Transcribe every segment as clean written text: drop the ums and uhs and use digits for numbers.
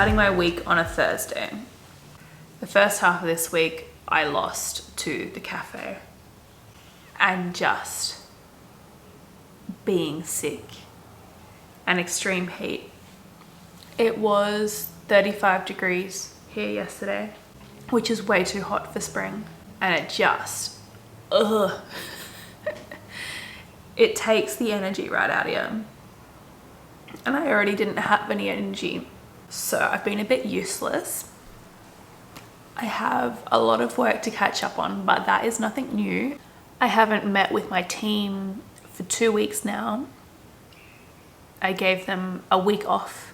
starting my week on a Thursday. The first half of this week I lost to the cafe and just being sick and extreme heat. It was 35 degrees here yesterday, which is way too hot for spring, and it just, it takes the energy right out of you. And I already didn't have any energy, so I've been a bit useless. I have a lot of work to catch up on, but that is nothing new. I haven't met with my team for 2 weeks now. I gave them a week off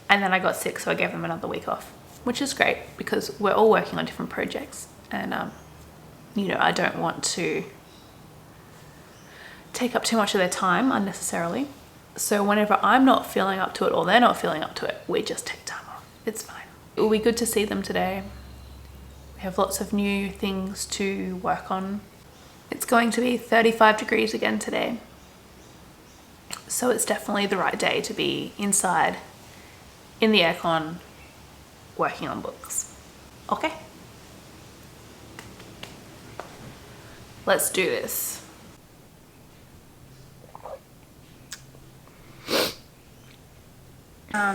and then I got sick, so I gave them another week off, which is great because we're all working on different projects, and I don't want to take up too much of their time unnecessarily. So whenever I'm not feeling up to it or they're not feeling up to it, we just take time off. It's fine. It will be good to see them today. We have lots of new things to work on. It's going to be 35 degrees again today. So it's definitely the right day to be inside in the aircon working on books. Okay. Let's do this.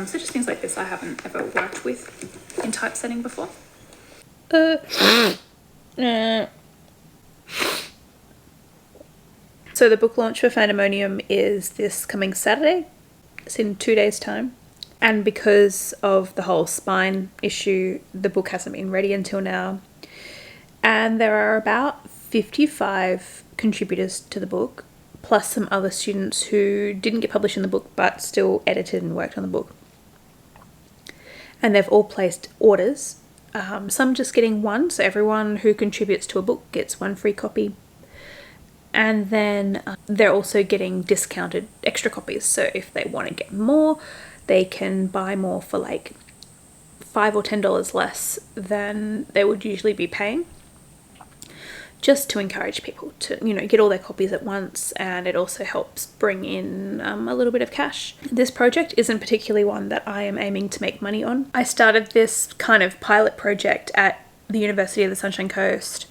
So just things like this I haven't ever worked with in typesetting before. So the book launch for Fandomonium is this coming Saturday. It's in 2 days' time. And because of the whole spine issue, the book hasn't been ready until now. And there are about 55 contributors to the book, plus some other students who didn't get published in the book but still edited and worked on the book. And they've all placed orders, some just getting one, so everyone who contributes to a book gets one free copy. And then they're also getting discounted extra copies, so if they want to get more, they can buy more for like $5 or $10 less than they would usually be paying, just to encourage people to, get all their copies at once, and it also helps bring in a little bit of cash. This project isn't particularly one that I am aiming to make money on. I started this kind of pilot project at the University of the Sunshine Coast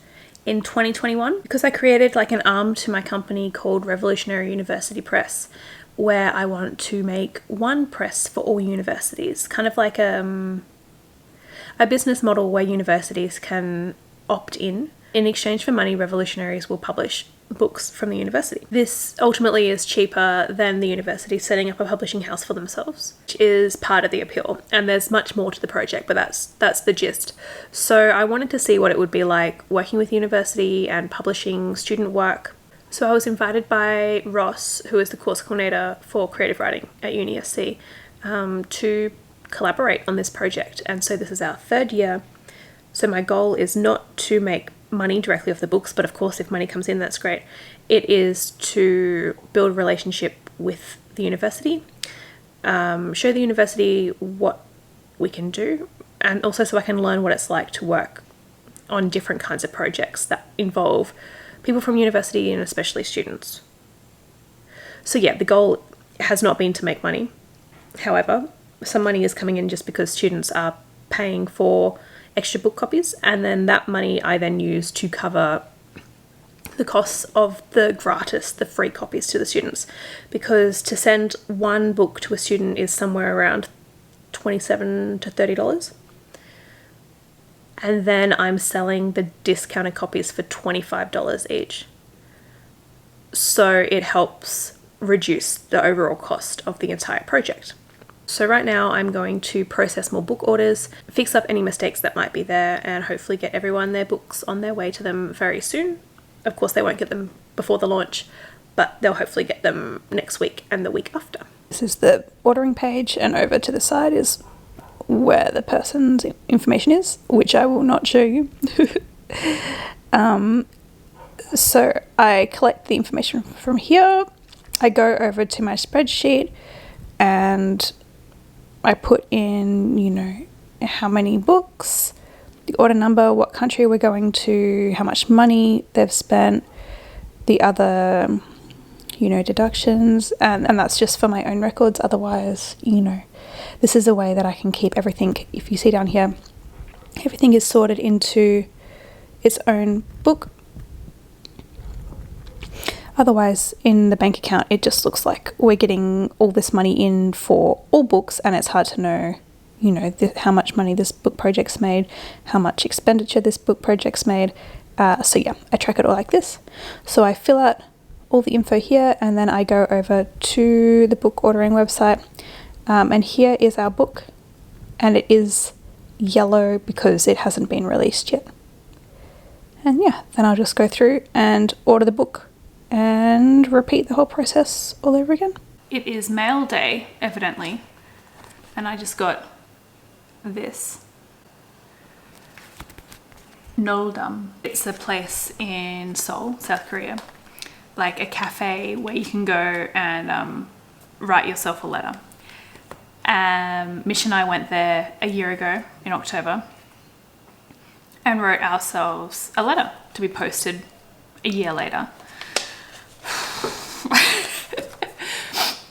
in 2021 because I created like an arm to my company called Revolutionary University Press, where I want to make one press for all universities, kind of like a business model where universities can opt in. In exchange for money, revolutionaries will publish books from the university. This ultimately is cheaper than the university setting up a publishing house for themselves, which is part of the appeal. And there's much more to the project, but that's the gist. So I wanted to see what it would be like working with university and publishing student work. So I was invited by Ross, who is the course coordinator for creative writing at UniSC, to collaborate on this project. And so this is our 3rd year. So my goal is not to make money directly off the books, but of course if money comes in, that's great. It is to build a relationship with the university, show the university what we can do, and also so I can learn what it's like to work on different kinds of projects that involve people from university and especially students. So yeah, the goal has not been to make money. However, some money is coming in just because students are paying for extra book copies, and then that money I then use to cover the costs of the free copies to the students, because to send one book to a student is somewhere around $27 to $30, and then I'm selling the discounted copies for $25 each, so it helps reduce the overall cost of the entire project. So right now I'm going to process more book orders, fix up any mistakes that might be there, and hopefully get everyone their books on their way to them very soon. Of course, they won't get them before the launch, but they'll hopefully get them next week and the week after. This is the ordering page, and over to the side is where the person's information is, which I will not show you. So I collect the information from here. I go over to my spreadsheet and I put in, how many books, the order number, what country we're going to, how much money they've spent, the other, deductions, and that's just for my own records. Otherwise, this is a way that I can keep everything. If you see down here, everything is sorted into its own book. Otherwise, in the bank account, it just looks like we're getting all this money in for all books, and it's hard to know, how much money this book project's made, how much expenditure this book project's made. So yeah, I track it all like this. So I fill out all the info here, and then I go over to the book ordering website. And here is our book, and it is yellow because it hasn't been released yet. And yeah, then I'll just go through and order the book and repeat the whole process all over again. It is mail day, evidently, and I just got this. Noldum. It's a place in Seoul, South Korea, like a cafe where you can go and write yourself a letter. Mish and I went there a year ago in October and wrote ourselves a letter to be posted a year later.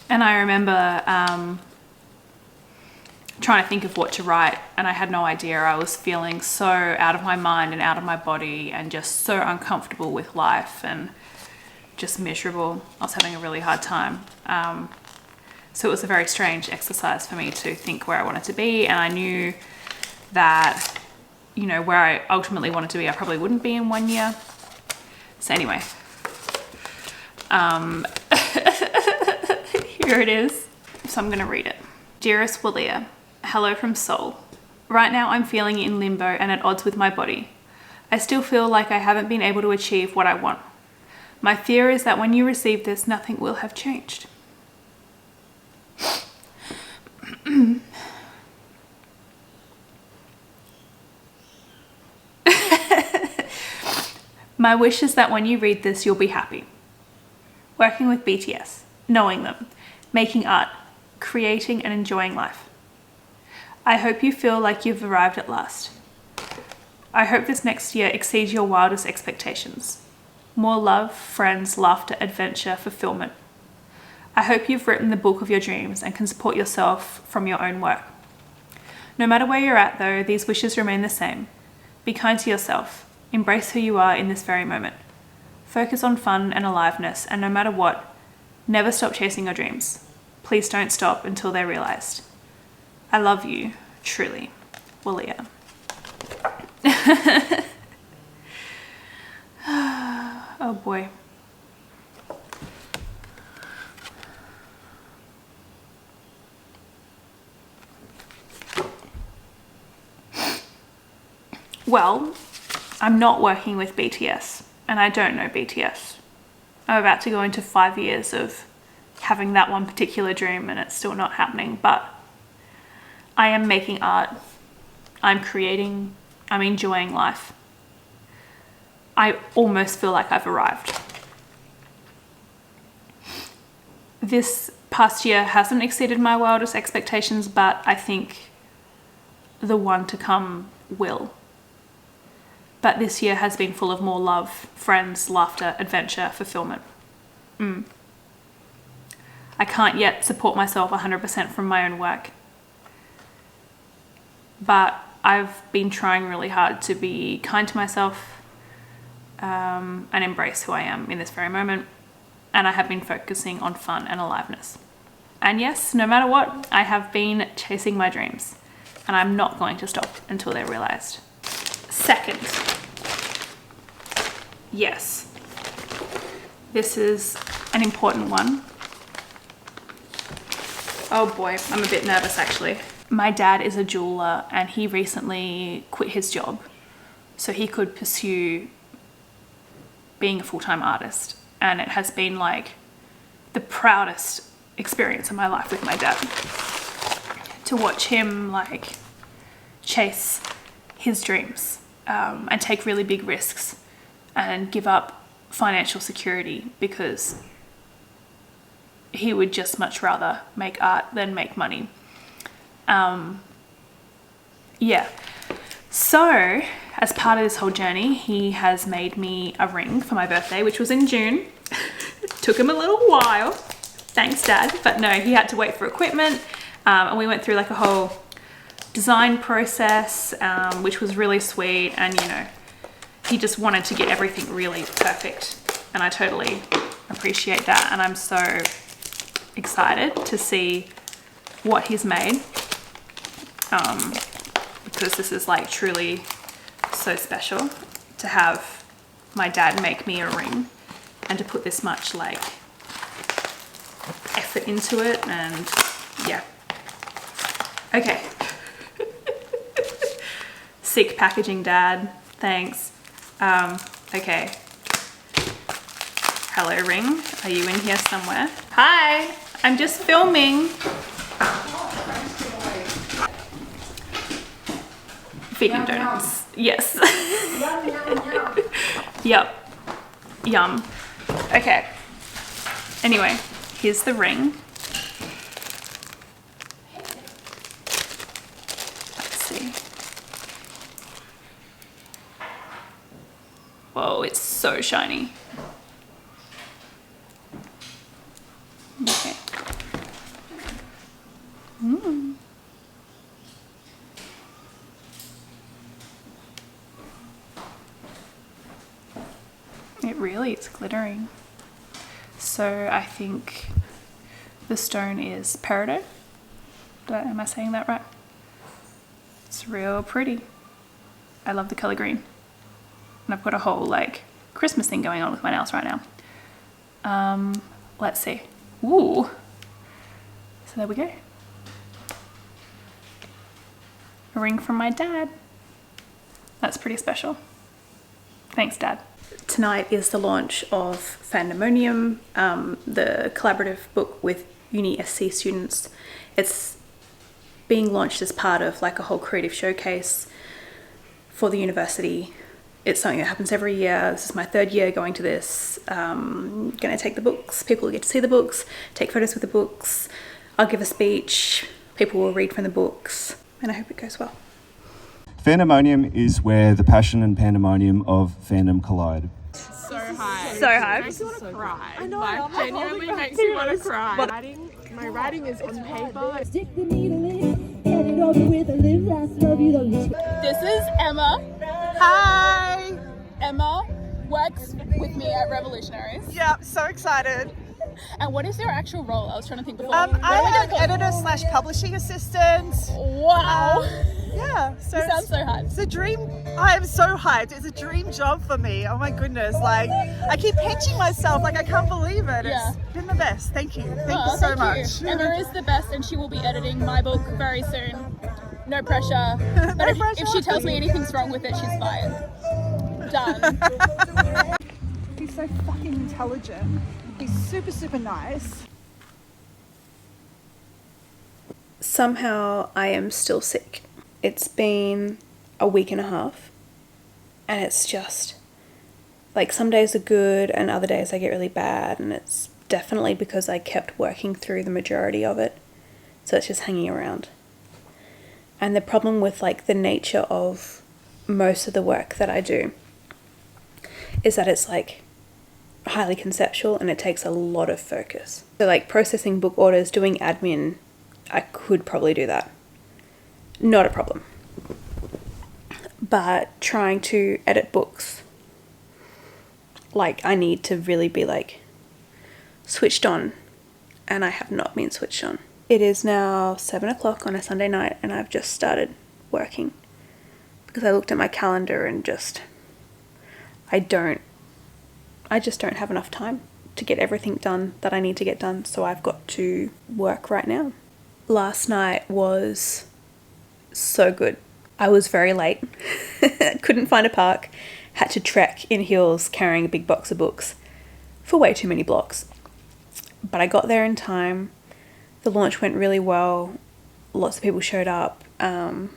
And I remember trying to think of what to write, and I had no idea. I was feeling so out of my mind and out of my body and just so uncomfortable with life and just miserable. I was having a really hard time. So it was a very strange exercise for me to think where I wanted to be, and I knew that, where I ultimately wanted to be, I probably wouldn't be in 1 year. So anyway, here it is. So I'm going to read it. Dearest Walia, hello from Seoul. Right now I'm feeling in limbo and at odds with my body. I still feel like I haven't been able to achieve what I want. My fear is that when you receive this, nothing will have changed. My wish is that when you read this, you'll be happy. Working with BTS, knowing them, making art, creating and enjoying life. I hope you feel like you've arrived at last. I hope this next year exceeds your wildest expectations. More love, friends, laughter, adventure, fulfillment. I hope you've written the book of your dreams and can support yourself from your own work. No matter where you're at though, these wishes remain the same. Be kind to yourself. Embrace who you are in this very moment. Focus on fun and aliveness, and no matter what, never stop chasing your dreams. Please don't stop until they're realized. I love you, truly, Walia. Oh boy. Well, I'm not working with BTS, and I don't know BTS. I'm about to go into 5 years of having that one particular dream and it's still not happening, but I am making art, I'm creating, I'm enjoying life. I almost feel like I've arrived. This past year hasn't exceeded my wildest expectations, but I think the one to come will. But this year has been full of more love, friends, laughter, adventure, fulfillment. I can't yet support myself 100% from my own work. But I've been trying really hard to be kind to myself and embrace who I am in this very moment. And I have been focusing on fun and aliveness. And yes, no matter what, I have been chasing my dreams. And I'm not going to stop until they're realized. Second, yes, this is an important one. Oh boy, I'm a bit nervous actually. My dad is a jeweler and he recently quit his job so he could pursue being a full-time artist. And it has been like the proudest experience of my life with my dad. To watch him like chase his dreams and take really big risks and give up financial security because he would just much rather make art than make money. Yeah. So as part of this whole journey, he has made me a ring for my birthday, which was in June. Took him a little while. Thanks, Dad. But no, he had to wait for equipment And we went through like a whole design process, which was really sweet. And, you know, he just wanted to get everything really perfect. And I totally appreciate that. And I'm so excited to see what he's made. Because this is like truly so special to have my dad make me a ring and to put this much like effort into it. And yeah. Okay. Sick packaging, Dad. Thanks. Okay. Hello, ring. Are you in here somewhere? Hi, I'm just filming. Vegan donuts. Yes. Yep. Yum. Okay. Anyway, here's the ring. Let's see. Whoa, it's so shiny. Okay. It really is glittering. So I think the stone is peridot. Am I saying that right? It's real pretty. I love the color green. And I've got a whole like Christmas thing going on with my nails right now. Let's see. Ooh. So there we go. A ring from my dad. That's pretty special. Thanks, Dad. Tonight is the launch of Fandomonium, the collaborative book with uni SC students. It's being launched as part of like a whole creative showcase for the university. It's something that happens every year. This is my 3rd year going to this. Gonna take the books. People will get to see the books, take photos with the books. I'll give a speech. People will read from the books, and I hope it goes well. Fandomonium is where the passion and pandemonium of fandom collide. So hyped. So hyped. Makes you want to cry. I know. Like, genuinely makes you want to cry. My writing is on paper. Stick the needle in, get it over with a live last love you don't need. This is Emma. Hi. Emma works with me at Revolutionaries. Yeah, so excited. And what is your actual role? I was trying to think before. I am editor/publishing assistant. Wow. Yeah, so You sound so hyped. It's a dream. I am so hyped. It's a dream job for me. Oh my goodness! Like I keep pinching myself. Like I can't believe it. Yeah. It's been the best. Thank you. Thank you so much. Emma is the best, and she will be editing my book very soon. No pressure. But No pressure. if she tells me anything's wrong with it, she's fired. Done. He's so fucking intelligent. He's super, super nice. Somehow I am still sick. It's been a week and a half, and it's just like some days are good and other days I get really bad, and it's definitely because I kept working through the majority of it, so it's just hanging around. And the problem with like the nature of most of the work that I do is that it's like highly conceptual and it takes a lot of focus. So like processing book orders, doing admin, I could probably do that. Not a problem. But trying to edit books, like I need to really be like switched on, and I have not been switched on. It is now 7 o'clock on a Sunday night and I've just started working because I looked at my calendar and I just don't have enough time to get everything done that I need to get done, so I've got to work right now. Last night was so good. I was very late, couldn't find a park, had to trek in hills carrying a big box of books for way too many blocks. But I got there in time. The launch went really well. Lots of people showed up, and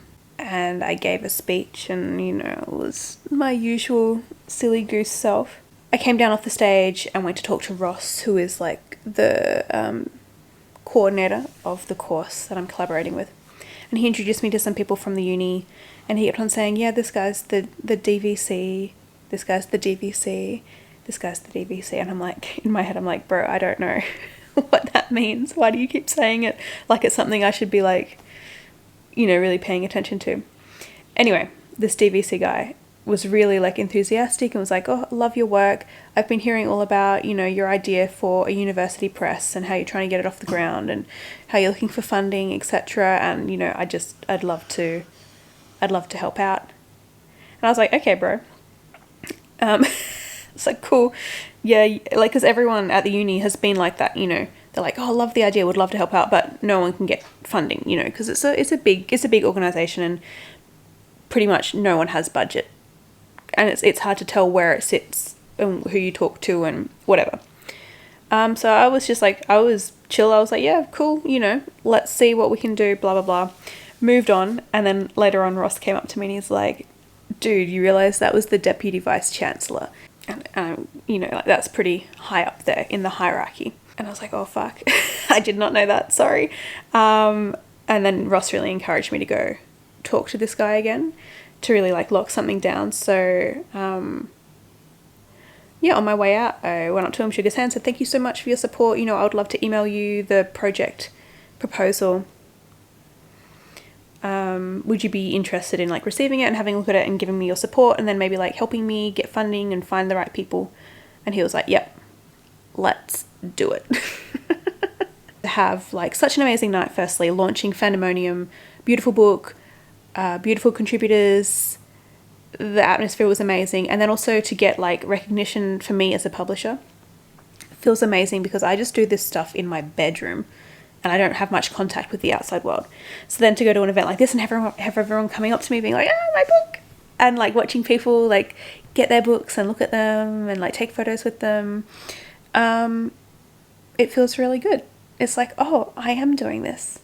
I gave a speech, and it was my usual silly goose self. I came down off the stage and went to talk to Ross, who is like the coordinator of the course that I'm collaborating with. And he introduced me to some people from the uni, and he kept on saying, yeah, this guy's the DVC, this guy's the DVC, this guy's the DVC. And I'm like, in my head, I'm like, bro, I don't know what that means. Why do you keep saying it like it's something I should be like, you know, really paying attention to? Anyway, this DVC guy was really like enthusiastic and was like, oh, I love your work. I've been hearing all about, you know, your idea for a university press and how you're trying to get it off the ground and how you're looking for funding, etc. And, you know, I'd love to help out. And I was like, okay, bro. It's like, cool. Yeah, like, because everyone at the uni has been like that, you know. They're like, oh, I love the idea, would love to help out, but no one can get funding, you know, because it's a big organisation and pretty much no one has budget. And it's hard to tell where it sits and who you talk to and whatever. So I was just like, I was chill. I was like, yeah, cool, you know, let's see what we can do, blah, blah, blah. Moved on. And then later on, Ross came up to me and he's like, dude, you realise that was the Deputy Vice Chancellor. And you know, like, that's pretty high up there in the hierarchy. And I was like, oh, fuck. I did not know that. Sorry. And then Ross really encouraged me to go talk to this guy again to really like lock something down. So, yeah, on my way out, I went up to him, shook his hand, said, thank you so much for your support. You know, I would love to email you the project proposal. Would you be interested in like receiving it and having a look at it and giving me your support and then maybe like helping me get funding and find the right people? And he was like, yep, let's do it. To have like such an amazing night, firstly, launching Fandomonium, beautiful book, beautiful contributors, the atmosphere was amazing. And then also to get like recognition for me as a publisher feels amazing because I just do this stuff in my bedroom and I don't have much contact with the outside world. So then to go to an event like this and have everyone coming up to me being like, oh, my book, and like watching people like get their books and look at them and like take photos with them, it feels really good. It's like, oh, I am doing this.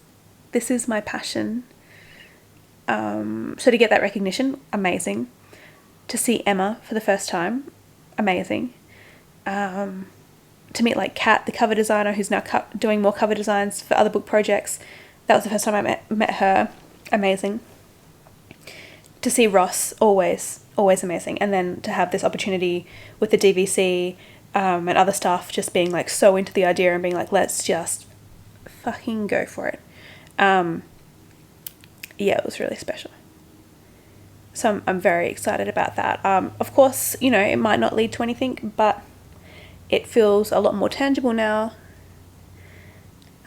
This is my passion. So to get that recognition, amazing. To see Emma for the first time, amazing. To meet like Kat, the cover designer, who's now doing more cover designs for other book projects. That was the first time I met her. Amazing. To see Ross, always amazing. And then to have this opportunity with the DVC and other staff just being like so into the idea and being like, let's just fucking go for it. Yeah, it was really special. So I'm very excited about that. Of course, you know, it might not lead to anything, but it feels a lot more tangible now.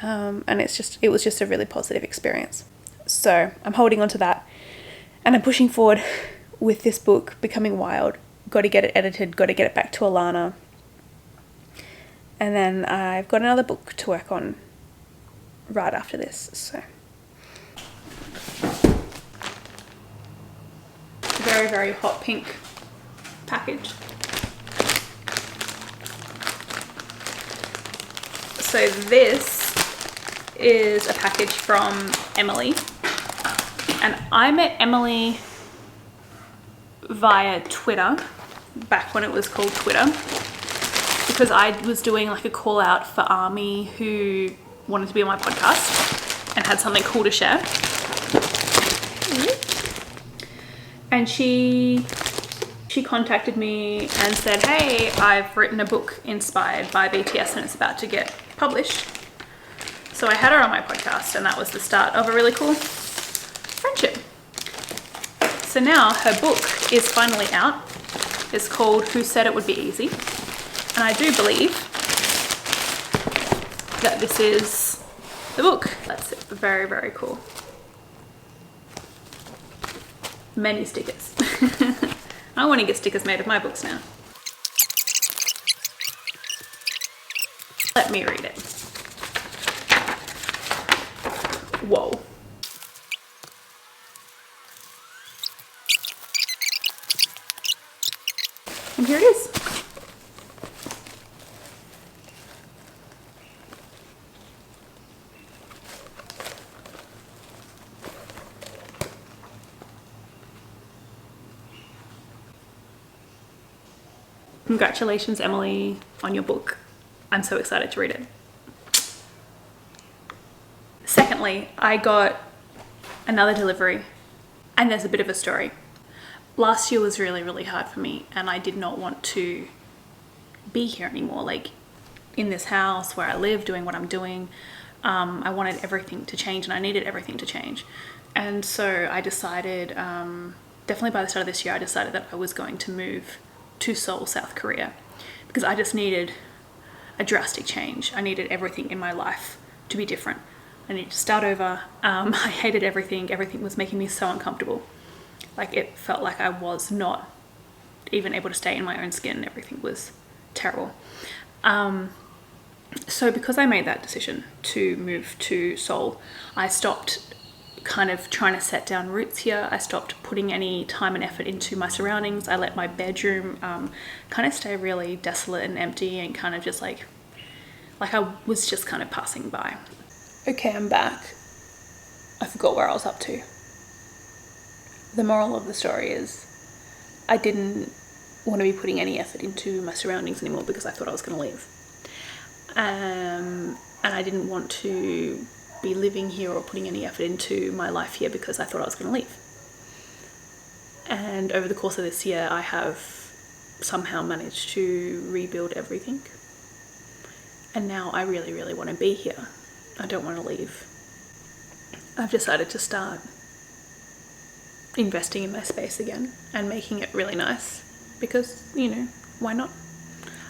And it was just a really positive experience. So I'm holding on to that and I'm pushing forward with this book, Becoming Wild. Got to get it edited, got to get it back to Alana. And then I've got another book to work on right after this, so. Very, very hot pink package. So this is a package from Emily. And I met Emily via Twitter, back when it was called Twitter, because I was doing like a call out for Army who wanted to be on my podcast and had something cool to share. And she contacted me and said, hey, I've written a book inspired by BTS and it's about to get published. So I had her on my podcast and that was the start of a really cool friendship. So now her book is finally out. It's called Who Said It Would Be Easy. And I do believe that this is the book. That's very, very cool. Many stickers. I want to get stickers made of my books now. Let me read it. Whoa. And here it is. Congratulations, Emily, on your book. I'm so excited to read it. Secondly, I got another delivery, and there's a bit of a story. Last year was really, really hard for me, and I did not want to be here anymore. Like, in this house where I live, doing what I'm doing, I wanted everything to change, and I needed everything to change. And so I decided, definitely by the start of this year, I decided that I was going to move to Seoul, South Korea, because I just needed a drastic change. I needed everything in my life to be different. I needed to start over. I hated everything. Everything was making me so uncomfortable. Like, it felt like I was not even able to stay in my own skin. Everything was terrible. So because I made that decision to move to Seoul, I stopped kind of trying to set down roots here. I stopped putting any time and effort into my surroundings. I let my bedroom kind of stay really desolate and empty, and kind of just like I was just kind of passing by. Okay, I'm back. I forgot where I was up to. The moral of the story is I didn't want to be putting any effort into my surroundings anymore because I thought I was going to leave. And I didn't want to be living here or putting any effort into my life here because I thought I was going to leave. And over the course of this year, I have somehow managed to rebuild everything. And now I really, really want to be here. I don't want to leave. I've decided to start investing in my space again and making it really nice because, you know, why not?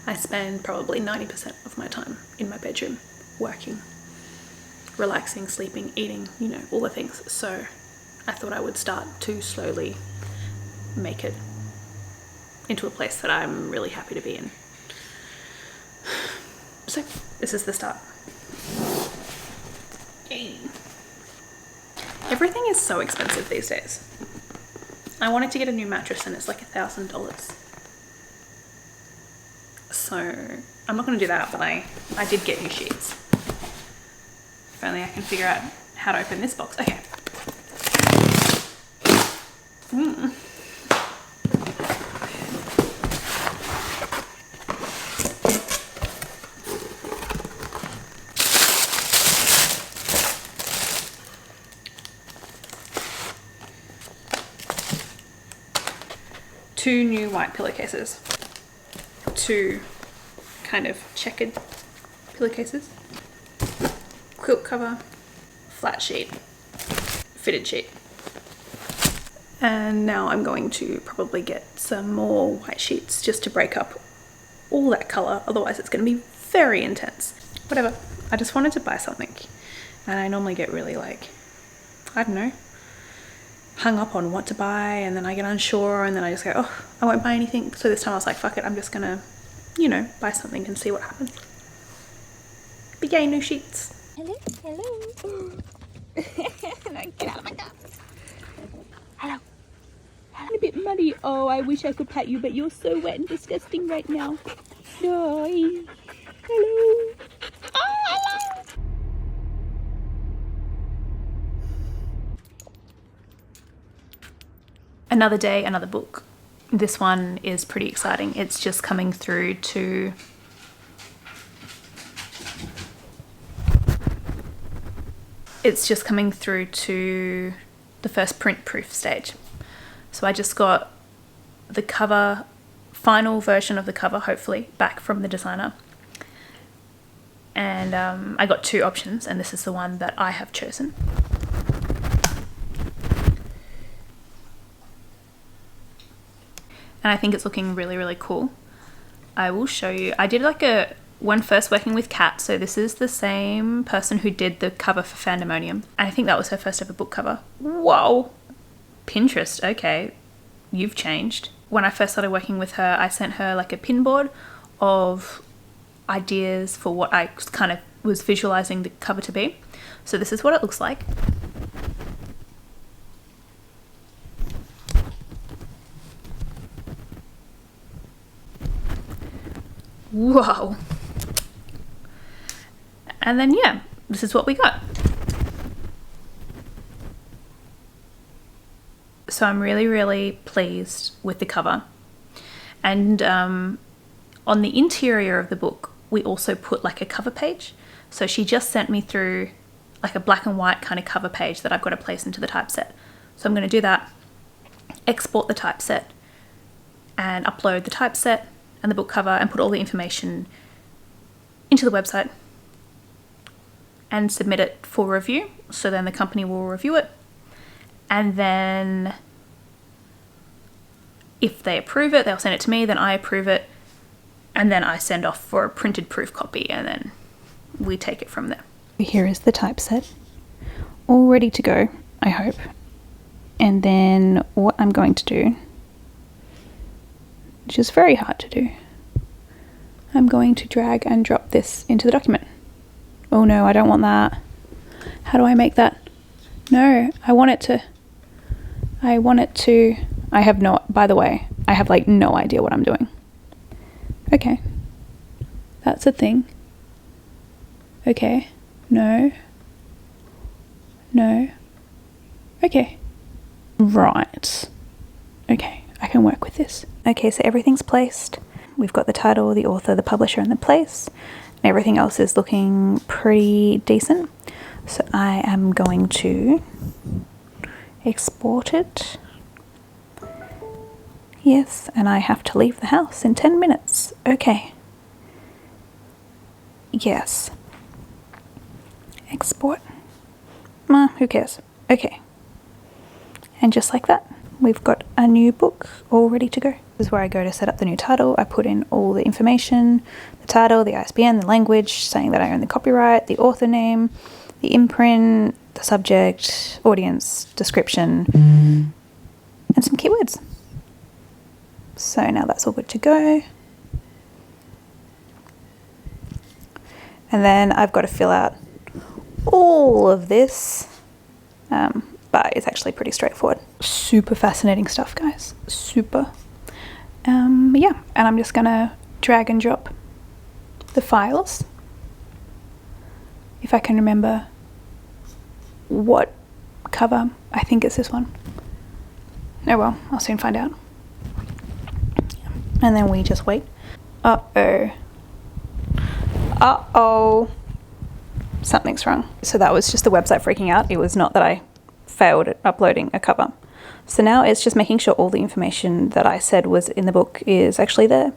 I spend probably 90% of my time in my bedroom working, relaxing, sleeping, eating, you know, all the things. So I thought I would start to slowly make it into a place that I'm really happy to be in. So this is the start. Yay. Everything is so expensive these days. I wanted to get a new mattress and it's like $1,000. So I'm not going to do that, but I did get new sheets. If only I can figure out how to open this box. Okay. Two new white pillowcases. Two kind of checkered pillowcases. Quilt cover, flat sheet, fitted sheet. And now I'm going to probably get some more white sheets just to break up all that colour, otherwise it's going to be very intense. Whatever, I just wanted to buy something. And I normally get really like, I don't know, hung up on what to buy, and then I get unsure, and then I just go, oh, I won't buy anything. So this time I was like, fuck it, I'm just gonna, you know, buy something and see what happens. But yay, new sheets. Hello, hello. Get out of my car. Hello. I'm a bit muddy. Oh, I wish I could pat you, but you're so wet and disgusting right now. No. Hello. Oh, hello. Another day, another book. This one is pretty exciting. It's just coming through to the first print proof stage. So I just got the cover, final version of the cover, hopefully, back from the designer. And I got two options, and this is the one that I have chosen. And I think it's looking really, really cool. I will show you. I did like when first working with Kat, so this is the same person who did the cover for Fandomonium. And I think that was her first ever book cover. Whoa! Pinterest, okay. You've changed. When I first started working with her, I sent her like a pin board of ideas for what I kind of was visualizing the cover to be. So this is what it looks like. Whoa. And then, yeah, this is what we got. So I'm really, really pleased with the cover. And on the interior of the book, we also put like a cover page. So she just sent me through like a black and white kind of cover page that I've got to place into the typeset. So I'm going to do that, export the typeset, and upload the typeset and the book cover and put all the information into the website and submit it for review. So then the company will review it, and then if they approve it, they'll send it to me, then I approve it, and then I send off for a printed proof copy, and then we take it from there. Here is the typeset, all ready to go, I hope. And then what I'm going to do, which is very hard to do, I'm going to drag and drop this into the document. Oh no, I don't want that. How do I make that? No, I have no, by the way, I have like no idea what I'm doing. Okay. That's a thing. Okay. No. Okay. Right. Okay, I can work with this. Okay, so everything's placed. We've got the title, the author, the publisher, and the place. And everything else is looking pretty decent. So I am going to export it. Yes, and I have to leave the house in 10 minutes. Okay. Yes. Export. Who cares? Okay. And just like that, we've got a new book all ready to go. This is where I go to set up the new title. I put in all the information, the title, the ISBN, the language, saying that I own the copyright, the author name, the imprint, the subject, audience, description, and some keywords. So now that's all good to go. And then I've got to fill out all of this, but it's actually pretty straightforward. Super fascinating stuff, guys. Super. Yeah, and I'm just gonna drag and drop the files. If I can remember what cover, I think it's this one. Oh well, I'll soon find out. And then we just wait. Uh-oh. Something's wrong. So that was just the website freaking out. It was not that I failed at uploading a cover. So now it's just making sure all the information that I said was in the book is actually there.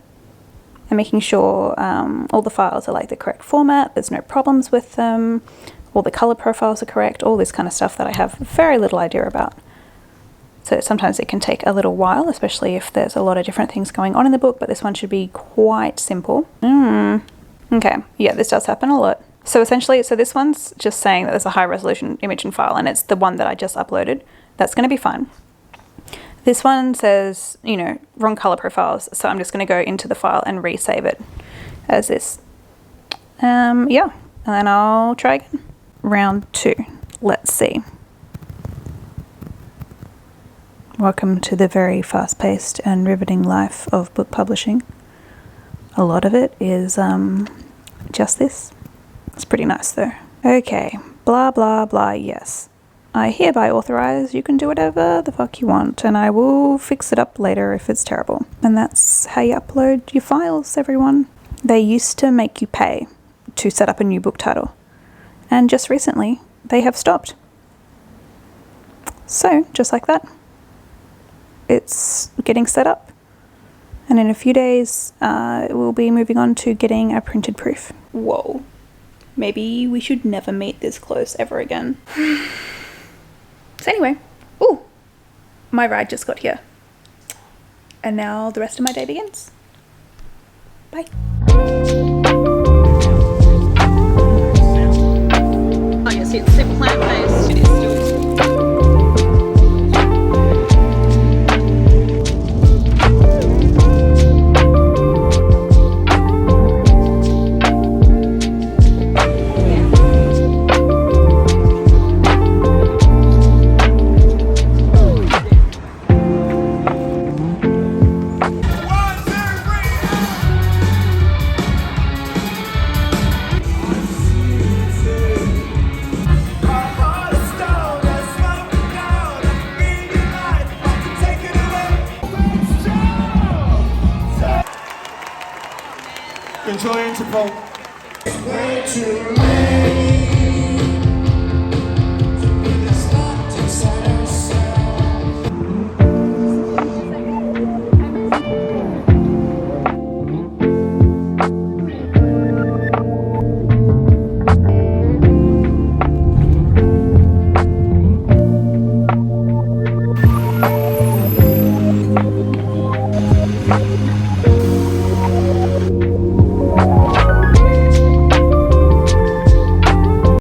And making sure all the files are like the correct format, there's no problems with them, all the color profiles are correct, all this kind of stuff that I have very little idea about. So sometimes it can take a little while, especially if there's a lot of different things going on in the book, but this one should be quite simple. Okay, yeah, this does happen a lot. So essentially, this one's just saying that there's a high resolution image and file, and it's the one that I just uploaded. That's going to be fine. This one says, wrong color profiles, so I'm just going to go into the file and resave it as this. Yeah, and then I'll try again. Round 2. Let's see. Welcome to the very fast-paced and riveting life of book publishing. A lot of it is just this. It's pretty nice though. Okay, blah blah blah, yes. I hereby authorize you can do whatever the fuck you want, and I will fix it up later if it's terrible. And that's how you upload your files, everyone. They used to make you pay to set up a new book title, and just recently they have stopped. So, just like that, it's getting set up. And in a few days, we'll be moving on to getting a printed proof. Whoa. Maybe we should never meet this close ever again. So anyway, ooh, my ride just got here. And now the rest of my day begins. Bye. Oh yes, it's plant-based. It is still. Enjoy Interpol.